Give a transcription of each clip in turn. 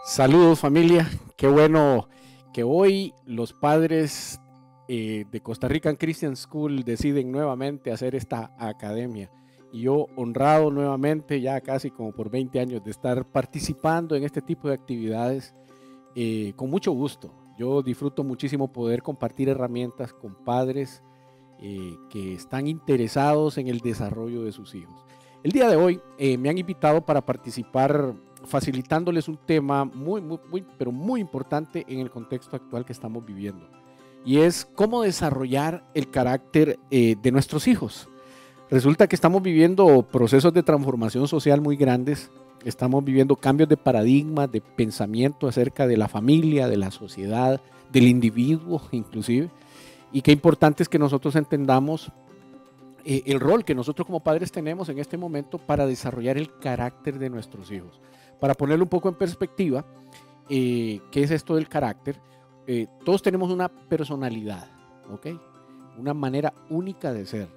Saludos familia, qué bueno que hoy los padres de Costa Rican Christian School deciden nuevamente hacer esta academia. Y yo honrado nuevamente, ya casi como por 20 años de estar participando en este tipo de actividades, con mucho gusto. Yo disfruto muchísimo poder compartir herramientas con padres que están interesados en el desarrollo de sus hijos. El día de hoy me han invitado para participar facilitándoles un tema pero muy importante en el contexto actual que estamos viviendo, y es cómo desarrollar el carácter de nuestros hijos. Resulta que estamos viviendo procesos de transformación social muy grandes, estamos viviendo cambios de paradigma, de pensamiento acerca de la familia, de la sociedad, del individuo inclusive, y qué importante es que nosotros entendamos el rol que nosotros como padres tenemos en este momento para desarrollar el carácter de nuestros hijos. Para ponerlo un poco en perspectiva, ¿qué es esto del carácter? Todos tenemos una personalidad, ¿ok? Una manera única de ser,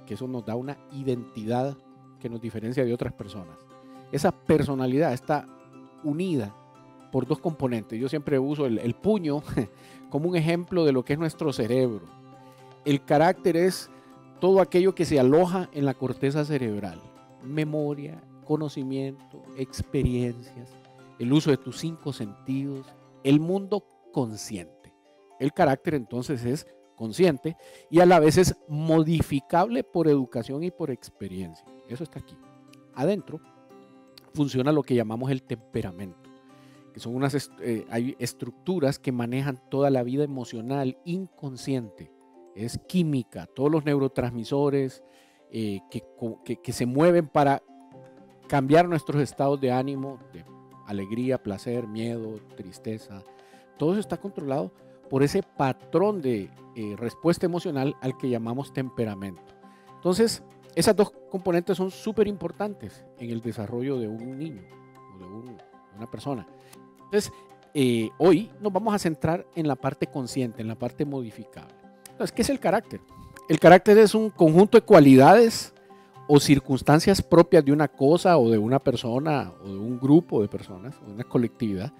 que eso nos da una identidad que nos diferencia de otras personas. Esa personalidad está unida por dos componentes. Yo siempre uso el puño como un ejemplo de lo que es nuestro cerebro. El carácter es todo aquello que se aloja en la corteza cerebral: memoria, conocimiento, experiencias, el uso de tus 5 sentidos, el mundo consciente. El carácter entonces es consciente y a la vez es modificable por educación y por experiencia. Eso está aquí. Adentro funciona lo que llamamos el temperamento, que son hay estructuras que manejan toda la vida emocional inconsciente. Es química, todos los neurotransmisores que se mueven para cambiar nuestros estados de ánimo, de alegría, placer, miedo, tristeza. Todo eso está controlado por ese patrón de respuesta emocional al que llamamos temperamento. Entonces, esas dos componentes son súper importantes en el desarrollo de un niño o de una persona. Entonces, hoy nos vamos a centrar en la parte consciente, en la parte modificable. Entonces, ¿qué es el carácter? El carácter es un conjunto de cualidades o circunstancias propias de una cosa o de una persona o de un grupo de personas o de una colectividad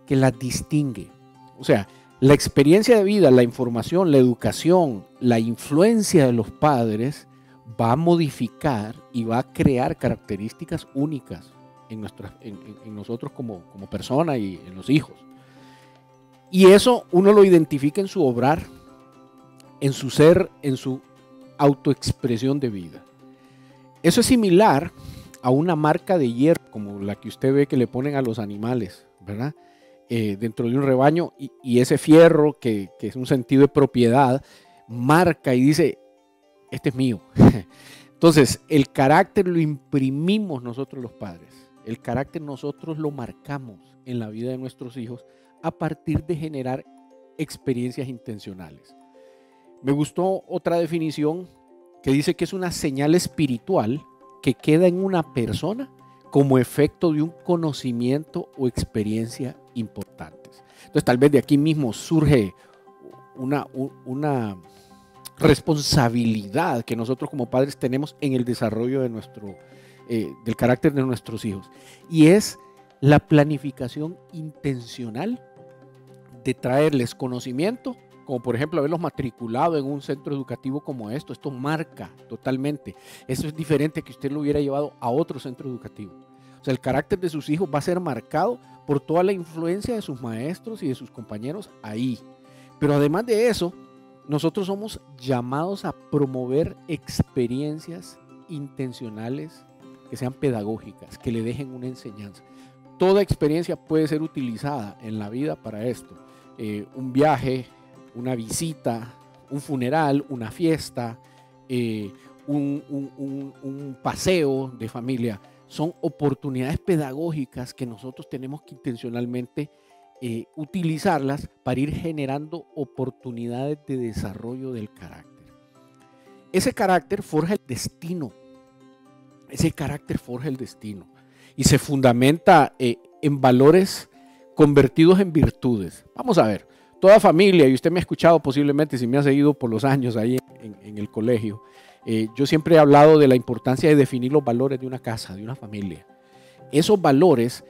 que las distingue. O sea, la experiencia de vida, la información, la educación, la influencia de los padres va a modificar y va a crear características únicas en nosotros como persona y en los hijos. Y eso uno lo identifica en su obrar, en su ser, en su autoexpresión de vida. Eso es similar a una marca de hierro, como la que usted ve que le ponen a los animales, ¿verdad? Dentro de un rebaño, y ese fierro, que es un sentido de propiedad, marca y dice: este es mío. Entonces, el carácter lo imprimimos nosotros los padres. El carácter nosotros lo marcamos en la vida de nuestros hijos a partir de generar experiencias intencionales. Me gustó otra definición que dice que es una señal espiritual que queda en una persona como efecto de un conocimiento o experiencia importantes. Entonces, tal vez de aquí mismo surge una responsabilidad que nosotros como padres tenemos en el desarrollo de del carácter de nuestros hijos, y es la planificación intencional de traerles conocimiento, como por ejemplo haberlos matriculado en un centro educativo como esto. Esto marca totalmente. Eso es diferente que usted lo hubiera llevado a otro centro educativo. O sea, el carácter de sus hijos va a ser marcado por toda la influencia de sus maestros y de sus compañeros ahí. Pero además de eso, nosotros somos llamados a promover experiencias intencionales que sean pedagógicas, que le dejen una enseñanza. Toda experiencia puede ser utilizada en la vida para esto. Un viaje, una visita, un funeral, una fiesta, un paseo de familia. Son oportunidades pedagógicas que nosotros tenemos que intencionalmente utilizarlas para ir generando oportunidades de desarrollo del carácter. Ese carácter forja el destino. Ese carácter forja el destino y se fundamenta en valores convertidos en virtudes. Vamos a ver, toda familia, y usted me ha escuchado posiblemente si me ha seguido por los años ahí en el colegio, Yo siempre he hablado de la importancia de definir los valores de una casa, de una familia. Esos valores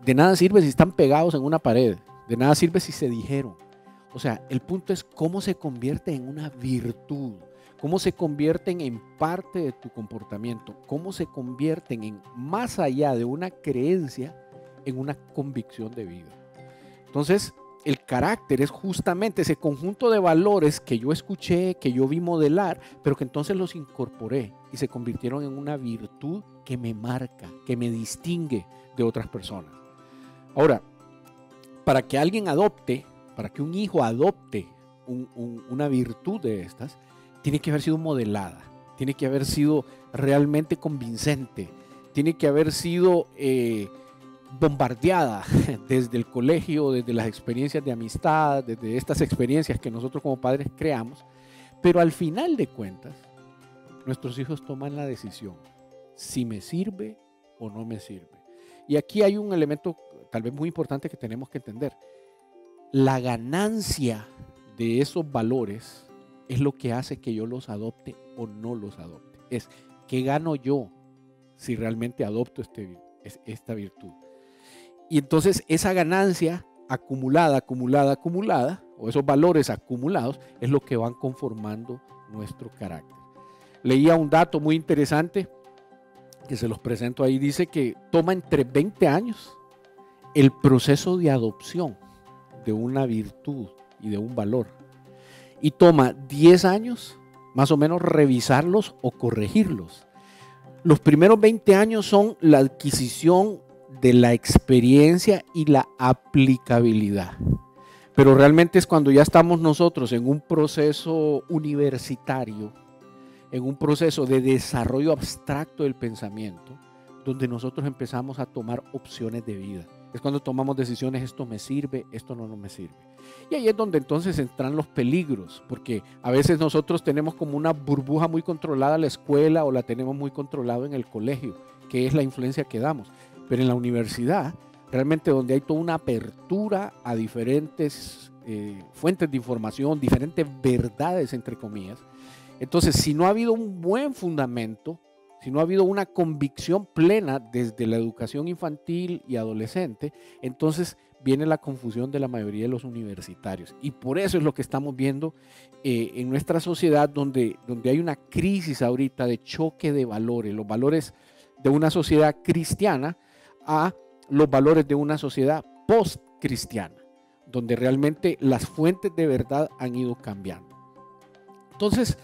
de nada sirve si están pegados en una pared, de nada sirve si se dijeron. O sea, el punto es cómo se convierte en una virtud, cómo se convierten en parte de tu comportamiento, cómo se convierten en, más allá de una creencia, en una convicción de vida. Entonces, el carácter es justamente ese conjunto de valores que yo escuché, que yo vi modelar, pero que entonces los incorporé y se convirtieron en una virtud que me marca, que me distingue de otras personas. Ahora, para que alguien adopte, para que un hijo adopte una virtud de estas, tiene que haber sido modelada, tiene que haber sido realmente convincente, tiene que haber sido bombardeada desde el colegio, desde las experiencias de amistad, desde estas experiencias que nosotros como padres creamos, pero al final de cuentas, nuestros hijos toman la decisión si me sirve o no me sirve. Y aquí hay un elemento tal vez muy importante que tenemos que entender. La ganancia de esos valores es lo que hace que yo los adopte o no los adopte. Es, ¿qué gano yo si realmente adopto esta virtud? Y entonces esa ganancia acumulada, o esos valores acumulados, es lo que van conformando nuestro carácter. Leía un dato muy interesante que se los presento ahí. Dice que toma entre 20 años el proceso de adopción de una virtud y de un valor. Y toma 10 años más o menos revisarlos o corregirlos. Los primeros 20 años son la adquisición de la experiencia y la aplicabilidad. Pero realmente es cuando ya estamos nosotros en un proceso universitario, en un proceso de desarrollo abstracto del pensamiento, donde nosotros empezamos a tomar opciones de vida. Es cuando tomamos decisiones, esto me sirve, esto no me sirve. Y ahí es donde entonces entran los peligros, porque a veces nosotros tenemos como una burbuja muy controlada en la escuela o la tenemos muy controlada en el colegio, que es la influencia que damos. Pero en la universidad, realmente donde hay toda una apertura a diferentes fuentes de información, diferentes verdades, entre comillas. Entonces, si no ha habido un buen fundamento, si no ha habido una convicción plena desde la educación infantil y adolescente, entonces viene la confusión de la mayoría de los universitarios. Y por eso es lo que estamos viendo en nuestra sociedad, donde hay una crisis ahorita de choque de valores, los valores de una sociedad cristiana a los valores de una sociedad post-cristiana, donde realmente las fuentes de verdad han ido cambiando. Entonces,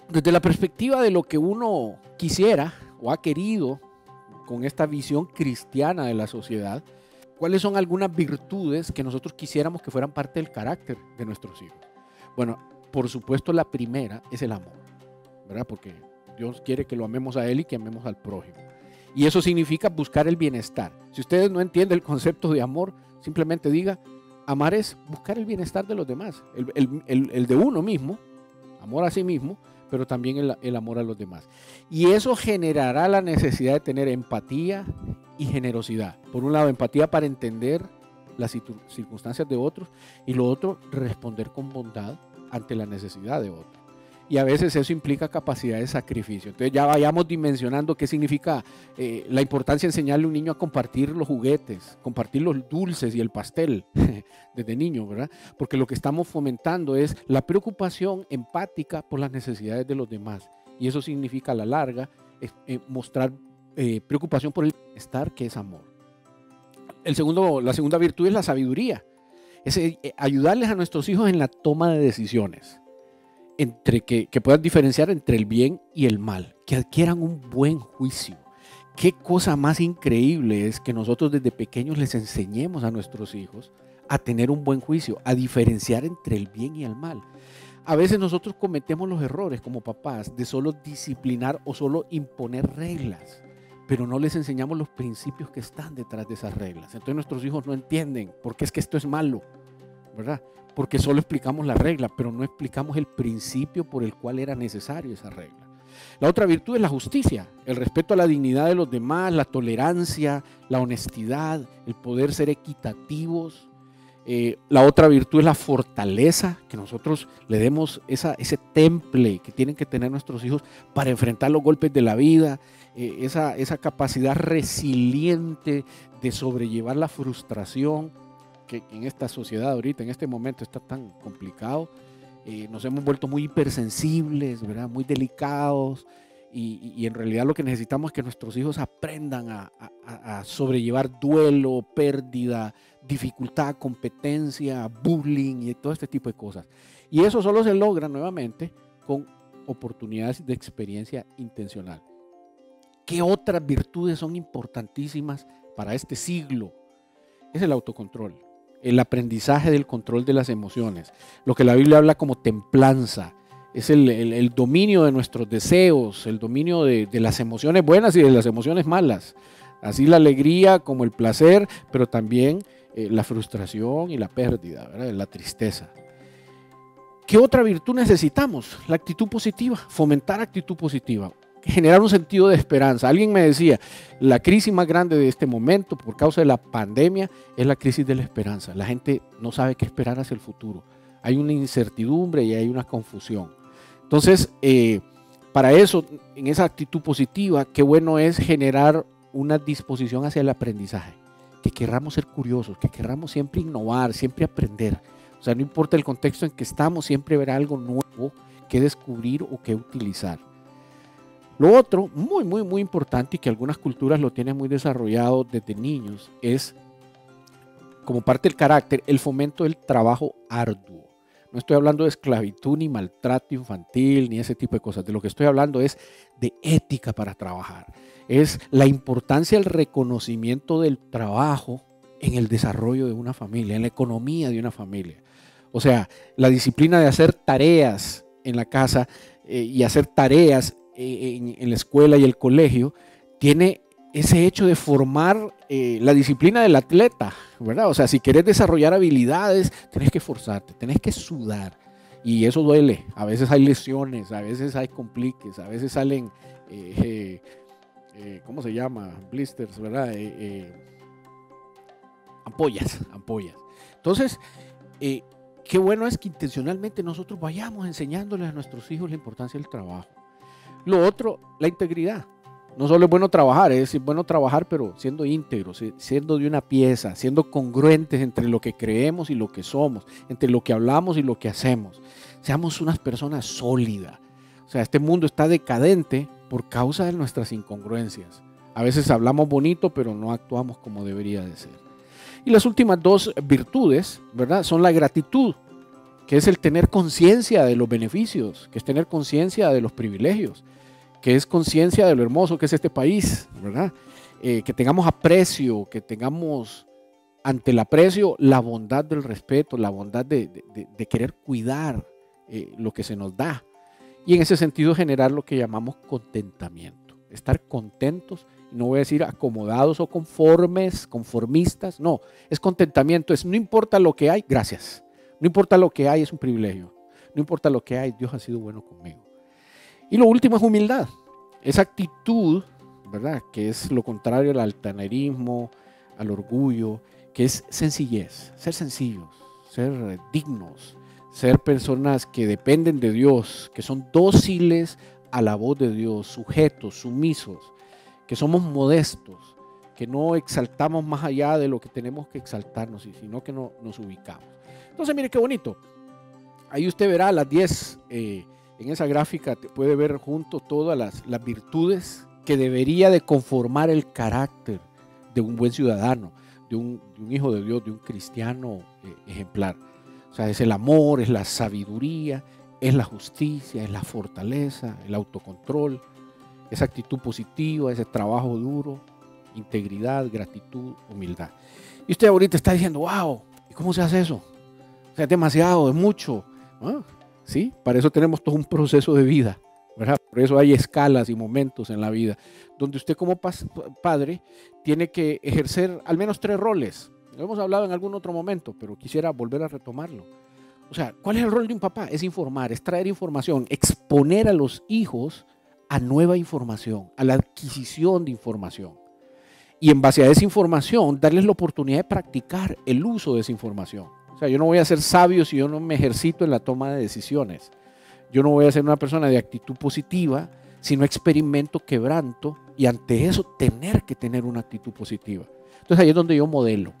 desde la perspectiva de lo que uno quisiera o ha querido con esta visión cristiana de la sociedad, ¿cuáles son algunas virtudes que nosotros quisiéramos que fueran parte del carácter de nuestros hijos? Bueno, por supuesto la primera es el amor, ¿verdad? Porque Dios quiere que lo amemos a Él y que amemos al prójimo. Y eso significa buscar el bienestar. Si ustedes no entienden el concepto de amor, simplemente diga, amar es buscar el bienestar de los demás, el de uno mismo, amor a sí mismo, pero también el amor a los demás. Y eso generará la necesidad de tener empatía y generosidad. Por un lado, empatía para entender las circunstancias de otros, y lo otro, responder con bondad ante la necesidad de otros. Y a veces eso implica capacidad de sacrificio. Entonces ya vayamos dimensionando qué significa la importancia de enseñarle a un niño a compartir los juguetes, compartir los dulces y el pastel desde niño, ¿verdad? Porque lo que estamos fomentando es la preocupación empática por las necesidades de los demás. Y eso significa a la larga mostrar preocupación por el bienestar, que es amor. La segunda virtud es la sabiduría. Es ayudarles a nuestros hijos en la toma de decisiones. Que puedan diferenciar entre el bien y el mal, que adquieran un buen juicio. Qué cosa más increíble es que nosotros desde pequeños les enseñemos a nuestros hijos a tener un buen juicio, a diferenciar entre el bien y el mal. A veces nosotros cometemos los errores como papás de solo disciplinar o solo imponer reglas, pero no les enseñamos los principios que están detrás de esas reglas. Entonces nuestros hijos no entienden por qué es que esto es malo, ¿verdad? Porque solo explicamos la regla, pero no explicamos el principio por el cual era necesario esa regla. La otra virtud es la justicia, el respeto a la dignidad de los demás, la tolerancia, la honestidad, el poder ser equitativos, La otra virtud es la fortaleza, que nosotros le demos ese temple que tienen que tener nuestros hijos para enfrentar los golpes de la vida, esa capacidad resiliente de sobrellevar la frustración que en esta sociedad ahorita, en este momento está tan complicado. Nos hemos vuelto muy hipersensibles, ¿verdad? Muy delicados, y en realidad lo que necesitamos es que nuestros hijos aprendan a sobrellevar duelo, pérdida, dificultad, competencia, bullying y todo este tipo de cosas. Y eso solo se logra nuevamente con oportunidades de experiencia intencional. ¿Qué otras virtudes son importantísimas para este siglo? Es el autocontrol, el aprendizaje del control de las emociones, lo que la Biblia habla como templanza. Es el dominio de nuestros deseos, el dominio de las emociones buenas y de las emociones malas. Así la alegría como el placer, pero también la frustración y la pérdida, ¿verdad? La tristeza. ¿Qué otra virtud necesitamos? La actitud positiva, fomentar actitud positiva, generar un sentido de esperanza. Alguien me decía, la crisis más grande de este momento por causa de la pandemia es la crisis de la esperanza. La gente no sabe qué esperar hacia el futuro. Hay una incertidumbre y hay una confusión. Entonces, para eso, en esa actitud positiva, qué bueno es generar una disposición hacia el aprendizaje, que querramos ser curiosos, que querramos siempre innovar, siempre aprender. O sea, no importa el contexto en que estamos, siempre habrá algo nuevo que descubrir o que utilizar. Lo otro, muy, muy, muy importante y que algunas culturas lo tienen muy desarrollado desde niños, es, como parte del carácter, el fomento del trabajo arduo. No estoy hablando de esclavitud, ni maltrato infantil, ni ese tipo de cosas. De lo que estoy hablando es de ética para trabajar. Es la importancia del reconocimiento del trabajo en el desarrollo de una familia, en la economía de una familia. O sea, la disciplina de hacer tareas en la casa y hacer tareas en la escuela y el colegio tiene ese hecho de formar la disciplina del atleta, ¿verdad? O sea, si querés desarrollar habilidades, tenés que esforzarte, tenés que sudar. Y eso duele. A veces hay lesiones, a veces hay compliques, a veces salen, ¿cómo se llama? Blisters, ¿verdad? Ampollas. Entonces, qué bueno es que intencionalmente nosotros vayamos enseñándoles a nuestros hijos la importancia del trabajo. Lo otro, la integridad. No solo es bueno trabajar, es bueno trabajar, pero siendo íntegros, siendo de una pieza, siendo congruentes entre lo que creemos y lo que somos, entre lo que hablamos y lo que hacemos. Seamos unas personas sólidas. O sea, este mundo está decadente por causa de nuestras incongruencias. A veces hablamos bonito, pero no actuamos como debería de ser. Y las últimas dos virtudes, ¿verdad?, son la gratitud, que es el tener conciencia de los beneficios, que es tener conciencia de los privilegios, que es conciencia de lo hermoso que es este país, ¿verdad? Que tengamos aprecio, que tengamos ante el aprecio la bondad del respeto, la bondad de querer cuidar lo que se nos da. Y en ese sentido generar lo que llamamos contentamiento, estar contentos, no voy a decir acomodados o conformes, conformistas, no, es contentamiento, es no importa lo que hay, gracias, no importa lo que hay, es un privilegio, no importa lo que hay, Dios ha sido bueno conmigo. Y lo último es humildad, esa actitud, ¿verdad?, que es lo contrario al altanerismo, al orgullo, que es sencillez, ser sencillos, ser dignos, ser personas que dependen de Dios, que son dóciles a la voz de Dios, sujetos, sumisos, que somos modestos, que no exaltamos más allá de lo que tenemos que exaltarnos, sino que nos ubicamos. Entonces, mire qué bonito. Ahí usted verá las 10, en esa gráfica puede ver junto todas las virtudes que debería de conformar el carácter de un buen ciudadano, de un hijo de Dios, de un cristiano ejemplar. O sea, es el amor, es la sabiduría, es la justicia, es la fortaleza, el autocontrol, esa actitud positiva, ese trabajo duro, integridad, gratitud, humildad. Y usted ahorita está diciendo, wow, ¿y cómo se hace eso? O sea, es demasiado, es mucho. ¿Ah? ¿Sí? Para eso tenemos todo un proceso de vida, ¿verdad? Por eso hay escalas y momentos en la vida, donde usted como padre tiene que ejercer al menos 3 roles. Lo hemos hablado en algún otro momento, pero quisiera volver a retomarlo. O sea, ¿cuál es el rol de un papá? Es informar, es traer información, exponer a los hijos a nueva información, a la adquisición de información. y en base a esa información darles la oportunidad de practicar el uso de esa información. O sea, yo no voy a ser sabio si yo no me ejercito en la toma de decisiones. Yo no voy a ser una persona de actitud positiva si no experimento quebranto y ante eso tener que tener una actitud positiva. Entonces ahí es donde yo modelo.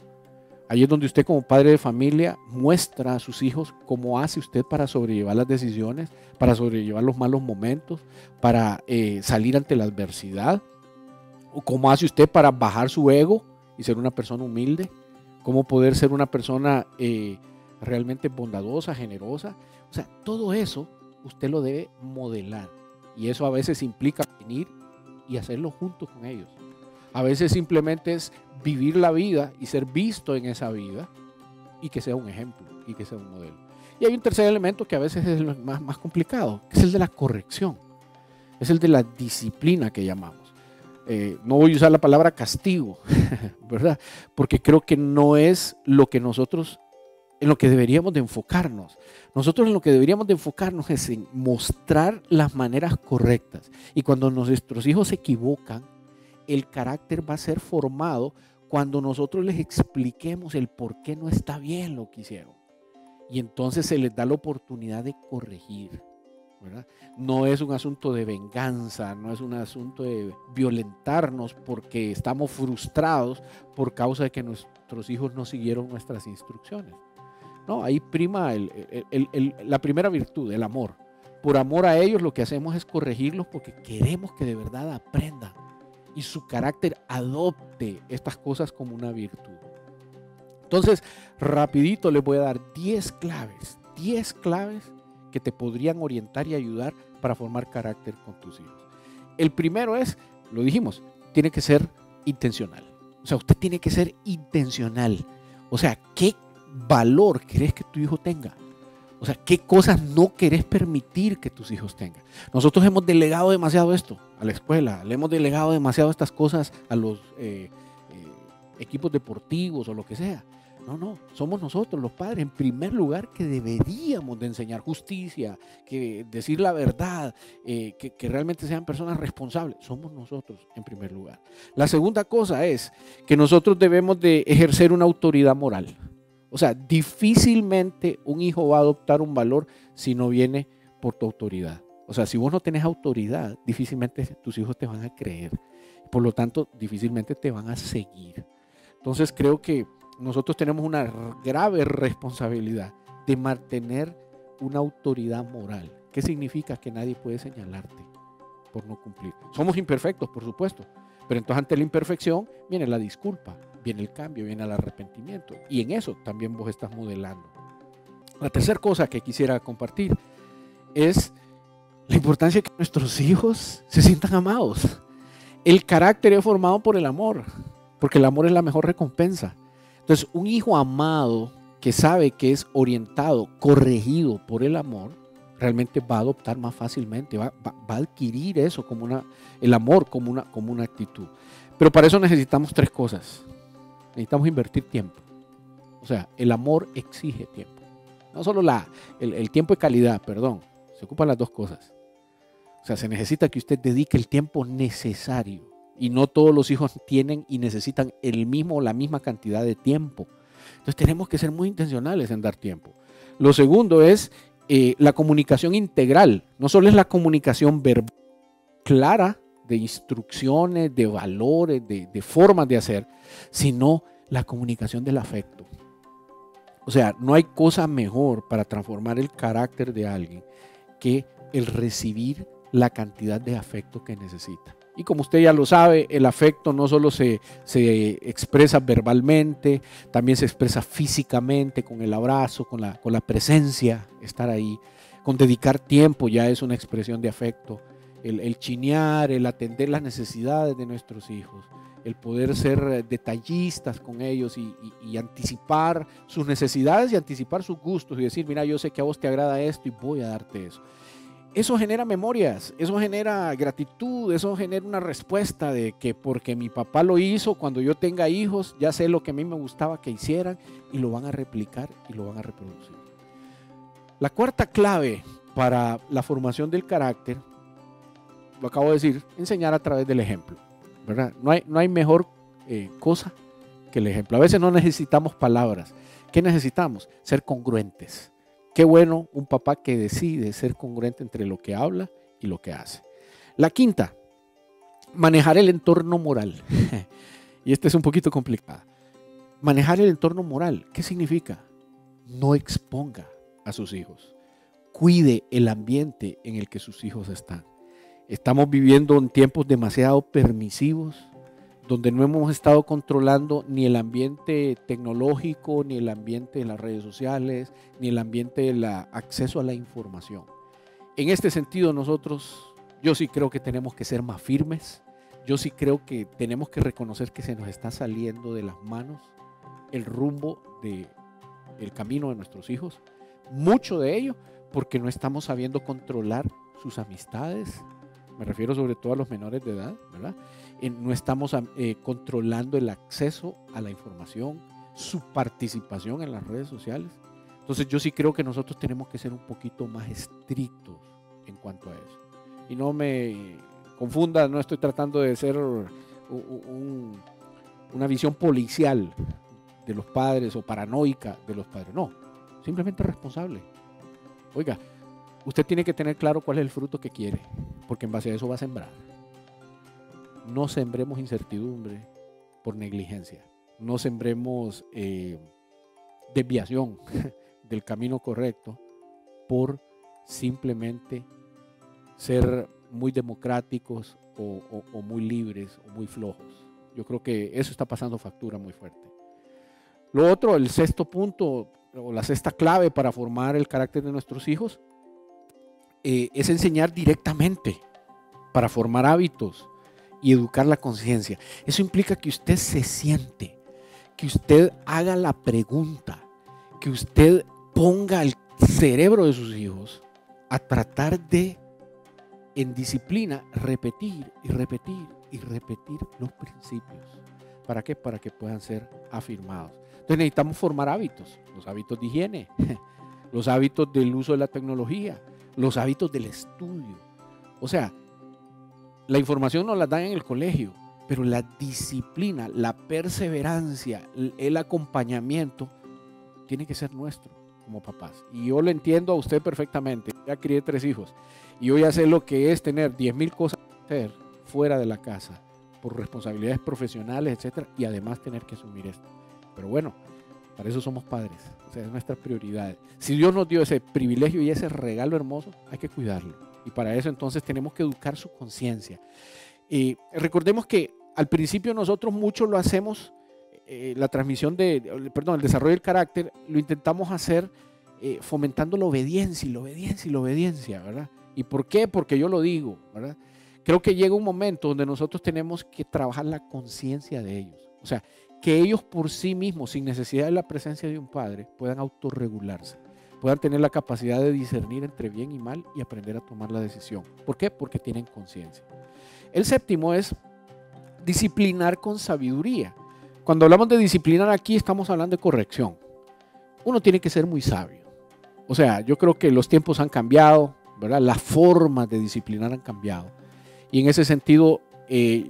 Ahí es donde usted como padre de familia muestra a sus hijos cómo hace usted para sobrellevar las decisiones, para sobrellevar los malos momentos, para salir ante la adversidad. O cómo hace usted para bajar su ego y ser una persona humilde. Cómo poder ser una persona realmente bondadosa, generosa. O sea, todo eso usted lo debe modelar. Y eso a veces implica venir y hacerlo junto con ellos. A veces simplemente es vivir la vida y ser visto en esa vida y que sea un ejemplo y que sea un modelo. Y hay un tercer elemento que a veces es el más complicado, que es el de la corrección. Es el de la disciplina que llamamos. No voy a usar la palabra castigo, ¿verdad? Porque creo que no es lo que nosotros, en lo que deberíamos de enfocarnos. Nosotros en lo que deberíamos de enfocarnos es en mostrar las maneras correctas. Y cuando nuestros hijos se equivocan, el carácter va a ser formado cuando nosotros les expliquemos el por qué no está bien lo que hicieron. Y entonces se les da la oportunidad de corregir, ¿verdad? No es un asunto de venganza, no es un asunto de violentarnos porque estamos frustrados por causa de que nuestros hijos no siguieron nuestras instrucciones. No, ahí prima la primera virtud, el amor. Por amor a ellos lo que hacemos es corregirlos porque queremos que de verdad aprendan y su carácter adopte estas cosas como una virtud. Entonces, rapidito les voy a dar 10 claves que te podrían orientar y ayudar para formar carácter con tus hijos. El primero es, lo dijimos, tiene que ser intencional. O sea, usted tiene que ser intencional. O sea, ¿qué valor querés que tu hijo tenga? O sea, ¿qué cosas no querés permitir que tus hijos tengan? Nosotros hemos delegado demasiado esto a la escuela, le hemos delegado demasiado estas cosas a los equipos deportivos o lo que sea. No, somos nosotros los padres en primer lugar que deberíamos de enseñar justicia, que decir la verdad, que realmente sean personas responsables. Somos nosotros en primer lugar. La segunda cosa es que nosotros debemos de ejercer una autoridad moral. O sea, difícilmente un hijo va a adoptar un valor si no viene por tu autoridad. O sea, si vos no tenés autoridad, difícilmente tus hijos te van a creer. Por lo tanto, difícilmente te van a seguir. Entonces creo que nosotros tenemos una grave responsabilidad de mantener una autoridad moral. ¿Qué significa? Que nadie puede señalarte por no cumplir. Somos imperfectos, por supuesto, pero entonces ante la imperfección viene la disculpa, viene el cambio, viene el arrepentimiento. Y en eso también vos estás modelando. La tercera cosa que quisiera compartir es la importancia de que nuestros hijos se sientan amados. El carácter es formado por el amor, porque el amor es la mejor recompensa. Entonces, un hijo amado que sabe que es orientado, corregido por el amor, realmente va a adoptar más fácilmente, va a adquirir eso como el amor como una actitud. Pero para eso necesitamos 3 cosas. Necesitamos invertir tiempo. O sea, el amor exige tiempo. No solo el tiempo de calidad, perdón. Se ocupan las 2 cosas. O sea, se necesita que usted dedique el tiempo necesario. Y no todos los hijos tienen y necesitan el mismo o la misma cantidad de tiempo. Entonces tenemos que ser muy intencionales en dar tiempo. Lo segundo es la comunicación integral. No solo es la comunicación verbal clara de instrucciones, de valores, de formas de hacer, sino la comunicación del afecto. O sea, no hay cosa mejor para transformar el carácter de alguien que el recibir la cantidad de afecto que necesita. Y como usted ya lo sabe, el afecto no solo se expresa verbalmente, también se expresa físicamente, con el abrazo, con la presencia, estar ahí. Con dedicar tiempo ya es una expresión de afecto. El chinear, el atender las necesidades de nuestros hijos, el poder ser detallistas con ellos y anticipar sus necesidades y anticipar sus gustos y decir, mira, yo sé que a vos te agrada esto y voy a darte eso. Eso genera memorias, eso genera gratitud, eso genera una respuesta de que porque mi papá lo hizo, cuando yo tenga hijos, ya sé lo que a mí me gustaba que hicieran y lo van a replicar y lo van a reproducir. La cuarta clave para la formación del carácter, lo acabo de decir, enseñar a través del ejemplo, ¿verdad? No hay mejor cosa que el ejemplo. A veces no necesitamos palabras. ¿Qué necesitamos? Ser congruentes. Qué bueno un papá que decide ser congruente entre lo que habla y lo que hace. La quinta, manejar el entorno moral. Y esta es un poquito complicada. Manejar el entorno moral, ¿qué significa? No exponga a sus hijos. Cuide el ambiente en el que sus hijos están. Estamos viviendo en tiempos demasiado permisivos, donde no hemos estado controlando ni el ambiente tecnológico, ni el ambiente de las redes sociales, ni el ambiente del acceso a la información. En este sentido, yo sí creo que tenemos que ser más firmes. Yo sí creo que tenemos que reconocer que se nos está saliendo de las manos el rumbo del camino de nuestros hijos. Mucho de ello porque no estamos sabiendo controlar sus amistades. Me refiero sobre todo a los menores de edad, ¿verdad? No estamos controlando el acceso a la información, su participación en las redes sociales. Entonces yo sí creo que nosotros tenemos que ser un poquito más estrictos en cuanto a eso. Y no me confunda, no estoy tratando de ser una visión policial de los padres o paranoica de los padres. No, simplemente responsable. Oiga, usted tiene que tener claro cuál es el fruto que quiere, porque en base a eso va a sembrar. No sembremos incertidumbre por negligencia. No sembremos desviación del camino correcto por simplemente ser muy democráticos o muy libres o muy flojos. Yo creo que eso está pasando factura muy fuerte. Lo otro, el sexto punto o la sexta clave para formar el carácter de nuestros hijos es enseñar directamente para formar hábitos y educar la conciencia. Eso implica que usted se siente, que usted haga la pregunta, que usted ponga el cerebro de sus hijos a tratar de, en disciplina, repetir y repetir y repetir los principios. ¿Para qué? Para que puedan ser afirmados. Entonces necesitamos formar hábitos, los hábitos de higiene, los hábitos del uso de la tecnología, los hábitos del estudio. O sea, la información nos la dan en el colegio, pero la disciplina, la perseverancia, el acompañamiento tiene que ser nuestro como papás. Y yo lo entiendo a usted perfectamente. Ya crié 3 hijos y yo ya sé lo que es tener 10,000 cosas que hacer fuera de la casa por responsabilidades profesionales, etcétera, y además tener que asumir esto. Pero bueno, para eso somos padres, o sea, es nuestra prioridad. Si Dios nos dio ese privilegio y ese regalo hermoso, hay que cuidarlo. Y para eso entonces tenemos que educar su conciencia. Recordemos que al principio nosotros mucho lo hacemos, el desarrollo del carácter, lo intentamos hacer fomentando la obediencia y la obediencia y la obediencia, ¿verdad? ¿Y por qué? Porque yo lo digo, ¿verdad? Creo que llega un momento donde nosotros tenemos que trabajar la conciencia de ellos. O sea, que ellos por sí mismos, sin necesidad de la presencia de un padre, puedan autorregularse, puedan tener la capacidad de discernir entre bien y mal y aprender a tomar la decisión. ¿Por qué? Porque tienen conciencia. El séptimo es disciplinar con sabiduría. Cuando hablamos de disciplinar aquí, estamos hablando de corrección. Uno tiene que ser muy sabio. O sea, yo creo que los tiempos han cambiado, ¿verdad? Las formas de disciplinar han cambiado. Y en ese sentido,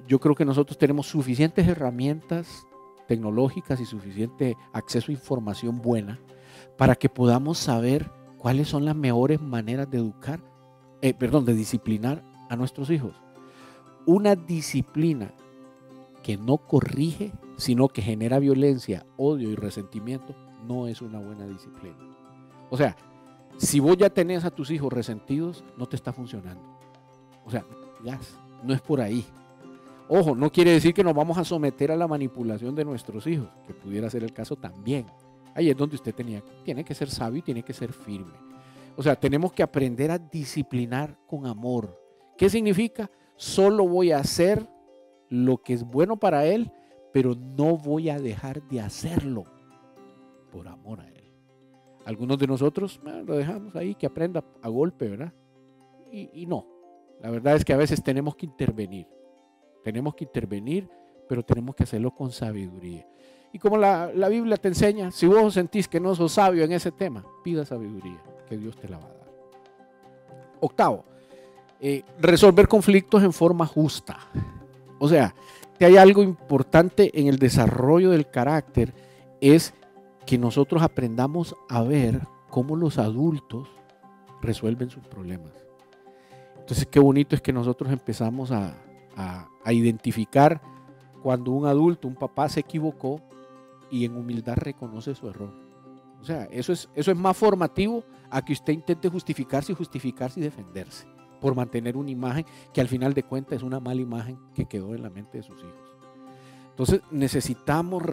yo creo que nosotros tenemos suficientes herramientas tecnológicas y suficiente acceso a información buena para que podamos saber cuáles son las mejores maneras de de disciplinar a nuestros hijos. Una disciplina que no corrige, sino que genera violencia, odio y resentimiento, no es una buena disciplina. O sea, si vos ya tenés a tus hijos resentidos, no te está funcionando. O sea, no es por ahí. Ojo, no quiere decir que nos vamos a someter a la manipulación de nuestros hijos, que pudiera ser el caso también. Ahí es donde usted tiene que ser sabio y tiene que ser firme. O sea, tenemos que aprender a disciplinar con amor. ¿Qué significa? Solo voy a hacer lo que es bueno para él, pero no voy a dejar de hacerlo por amor a él. Algunos de nosotros lo dejamos ahí, que aprenda a golpe, ¿verdad? Y no. La verdad es que a veces tenemos que intervenir. Tenemos que intervenir, pero tenemos que hacerlo con sabiduría. Y como la Biblia te enseña, si vos sentís que no sos sabio en ese tema, pida sabiduría, que Dios te la va a dar. Octavo, resolver conflictos en forma justa. O sea, realmente hay algo importante en el desarrollo del carácter, es que nosotros aprendamos a ver cómo los adultos resuelven sus problemas. Entonces, qué bonito es que nosotros empezamos a identificar cuando un adulto, un papá se equivocó y en humildad reconoce su error. O sea, eso es más formativo a que usted intente justificarse y defenderse por mantener una imagen que al final de cuentas es una mala imagen que quedó en la mente de sus hijos. Entonces necesitamos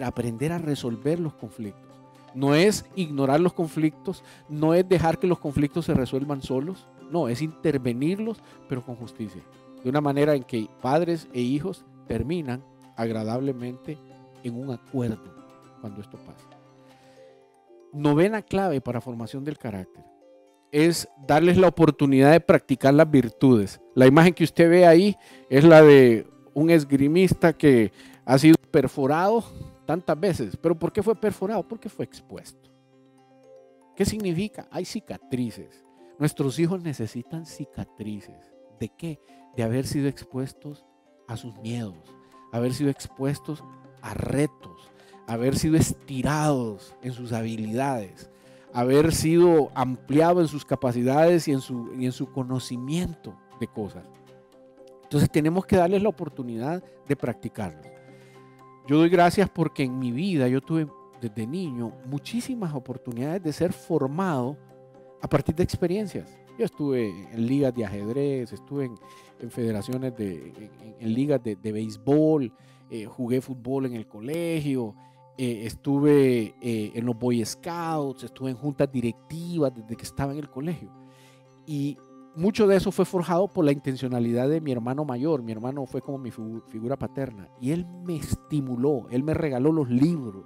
aprender a resolver los conflictos. No es ignorar los conflictos, no es dejar que los conflictos se resuelvan solos, no, es intervenirlos, pero con justicia. De una manera en que padres e hijos terminan agradablemente en un acuerdo cuando esto pasa. Novena clave para formación del carácter es darles la oportunidad de practicar las virtudes. La imagen que usted ve ahí es la de un esgrimista que ha sido perforado tantas veces. ¿Pero por qué fue perforado? Porque fue expuesto. ¿Qué significa? Hay cicatrices. Nuestros hijos necesitan cicatrices. ¿De qué? De haber sido expuestos a sus miedos, haber sido expuestos a retos, haber sido estirados en sus habilidades, haber sido ampliado en sus capacidades y en su conocimiento de cosas. Entonces tenemos que darles la oportunidad de practicarlo. Yo doy gracias porque en mi vida yo tuve desde niño muchísimas oportunidades de ser formado a partir de experiencias. Yo estuve en ligas de ajedrez, estuve en federaciones, en ligas de béisbol, jugué fútbol en el colegio, estuve en los Boy Scouts, estuve en juntas directivas desde que estaba en el colegio. Y mucho de eso fue forjado por la intencionalidad de mi hermano mayor. Mi hermano fue como mi figura paterna. Y él me estimuló, él me regaló los libros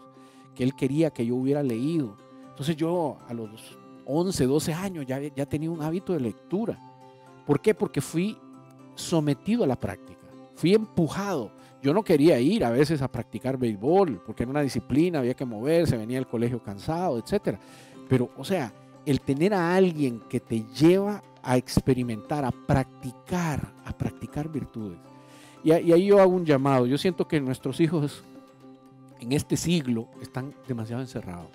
que él quería que yo hubiera leído. Entonces yo a los 11, 12 años ya tenía un hábito de lectura. ¿Por qué? Porque fui sometido a la práctica, fui empujado. Yo no quería ir a veces a practicar béisbol porque era una disciplina, había que moverse, venía del colegio cansado, etc. Pero, o sea, el tener a alguien que te lleva a experimentar, a practicar virtudes. Y ahí yo hago un llamado. Yo siento que nuestros hijos en este siglo están demasiado encerrados,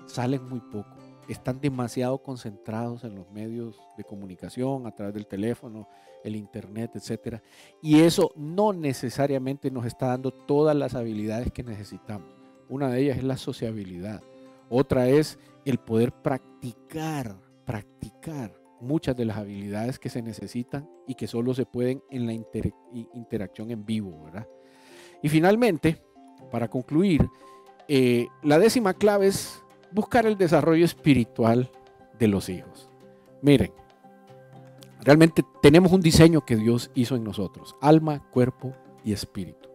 salen muy poco, están demasiado concentrados en los medios de comunicación, a través del teléfono, el internet, etc. Y eso no necesariamente nos está dando todas las habilidades que necesitamos. Una de ellas es la sociabilidad. Otra es el poder practicar muchas de las habilidades que se necesitan y que solo se pueden en la interacción en vivo, ¿verdad? Y finalmente, para concluir, la 10ª clave es buscar el desarrollo espiritual de los hijos. Miren, realmente tenemos un diseño que Dios hizo en nosotros: alma, cuerpo y espíritu.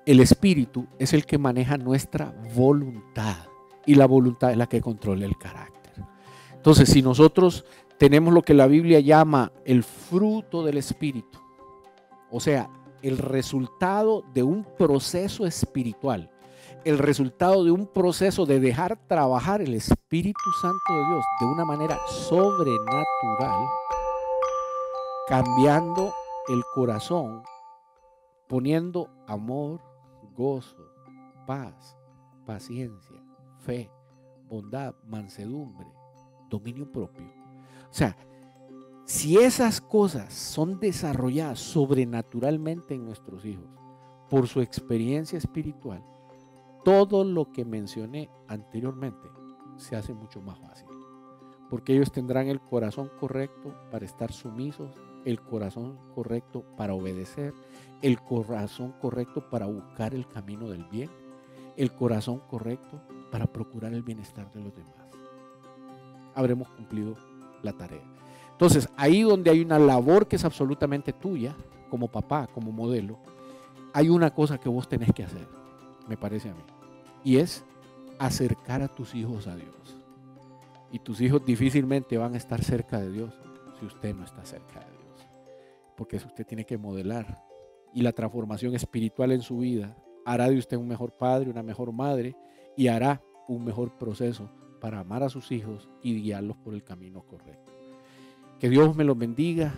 El espíritu es el que maneja nuestra voluntad y la voluntad es la que controla el carácter. Entonces, si nosotros tenemos lo que la Biblia llama el fruto del espíritu, o sea, el resultado de un proceso espiritual, el resultado de un proceso de dejar trabajar el Espíritu Santo de Dios de una manera sobrenatural, cambiando el corazón, poniendo amor, gozo, paz, paciencia, fe, bondad, mansedumbre, dominio propio. O sea, si esas cosas son desarrolladas sobrenaturalmente en nuestros hijos por su experiencia espiritual, todo lo que mencioné anteriormente se hace mucho más fácil, porque ellos tendrán el corazón correcto para estar sumisos, el corazón correcto para obedecer, el corazón correcto para buscar el camino del bien, el corazón correcto para procurar el bienestar de los demás. Habremos cumplido la tarea. Entonces, ahí donde hay una labor que es absolutamente tuya, como papá, como modelo, hay una cosa que vos tenés que hacer, me parece a mí, y es acercar a tus hijos a Dios. Y tus hijos difícilmente van a estar cerca de Dios si usted no está cerca de Dios, porque eso usted tiene que modelar, y la transformación espiritual en su vida hará de usted un mejor padre, una mejor madre, y hará un mejor proceso para amar a sus hijos y guiarlos por el camino correcto. Que Dios me los bendiga.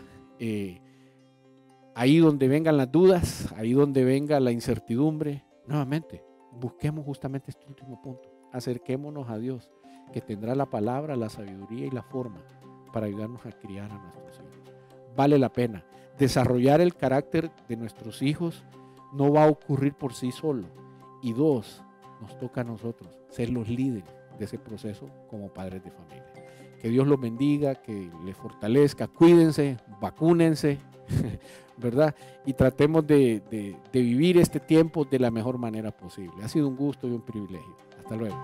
ahí donde vengan las dudas, ahí donde venga la incertidumbre, nuevamente, busquemos justamente este último punto. Acerquémonos a Dios, que tendrá la palabra, la sabiduría y la forma para ayudarnos a criar a nuestros hijos. Vale la pena. Desarrollar el carácter de nuestros hijos no va a ocurrir por sí solo. Y dos, nos toca a nosotros ser los líderes de ese proceso como padres de familia. Que Dios los bendiga, que les fortalezca, cuídense, vacúnense, ¿verdad? Y tratemos de vivir este tiempo de la mejor manera posible. Ha sido un gusto y un privilegio. Hasta luego.